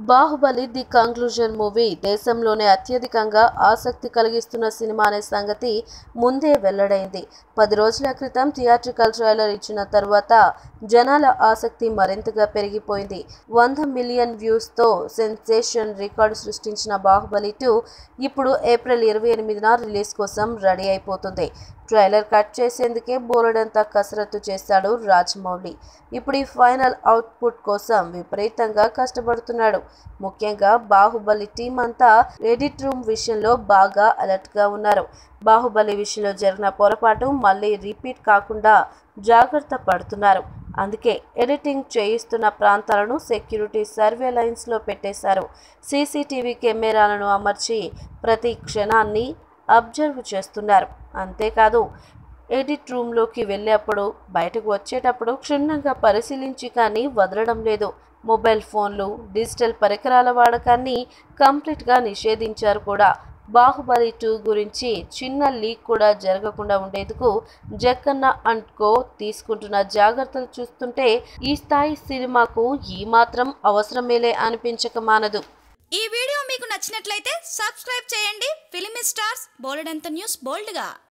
Baahubali the conclusion movie దేశంలోనే అత్యధికంగా ఆసక్తి కలిగిస్తున్న సినిమా అనే సంగతి ముందే వెల్లడైంది. 10 రోజుల క్రితం థియేట్రికల్ ట్రైలర్ ఇచ్చిన తర్వాత జనాల ఆసక్తి మరింతగా పెరిగిపోయింది. 100 మిలియన్ వ్యూస్తో సెన్సేషన్ రికార్డు సృష్టించిన బాహుబలి 2 ఇప్పుడు ఏప్రిల్ 28న రిలీజ్ కోసం రెడీ అయిపోతుంది. ట్రైలర్ కట్ చేసేందుకే బోలెడంత కసరత్తు చేశాడు రాజమౌళి. ఇప్పుడు ఈ ఫైనల్ అవుట్పుట్ కోసం విపరీతంగా కష్టపడుతున్నాడు. ముఖ్యంగా బాహుబలి టీం అంతా ఎడిట్ రూమ్ విషయంలో బాగా అలర్ట్గా ఉన్నారు. బాహుబలి విషయంలో జరిగిన పొరపాటు మళ్ళీ రిపీట్ కాకుండా జాగ్రత్త పడుతున్నారు. అందుకే ఎడిటింగ్ చేయిస్తున్న ప్రాంతాలను సెక్యూరిటీ సర్వేలైన్స్లో పెట్టేశారు. సీసీటీవీ కెమెరాలను అమర్చి ప్రతి క్షణాన్ని అబ్జర్వ్ చేస్తున్నారు. అంతేకాదు, ఎడిట్ రూమ్లోకి వెళ్ళేప్పుడు, బయటకు వచ్చేటప్పుడు క్షుణ్ణంగా పరిశీలించి కానీ వదలడం లేదు. మొబైల్ ఫోన్లు, డిజిటల్ పరికరాల వాడకాన్ని కంప్లీట్గా నిషేధించారు కూడా. బాహుబలి 2 గురించి చిన్న లీక్ కూడా జరగకుండా ఉండేందుకు జక్కన్న అండ్ కో తీసుకుంటున్న జాగ్రత్తలు చూస్తుంటే ఈ స్థాయి సినిమాకు ఈ మాత్రం అవసరమేలే అనిపించక మానదు. ఈ వీడియో మీకు నచ్చినట్లయితే సబ్స్క్రైబ్ చేయండి. ఫిలిమి స్టార్స్ బోలెడంత న్యూస్ బోల్డ్గా.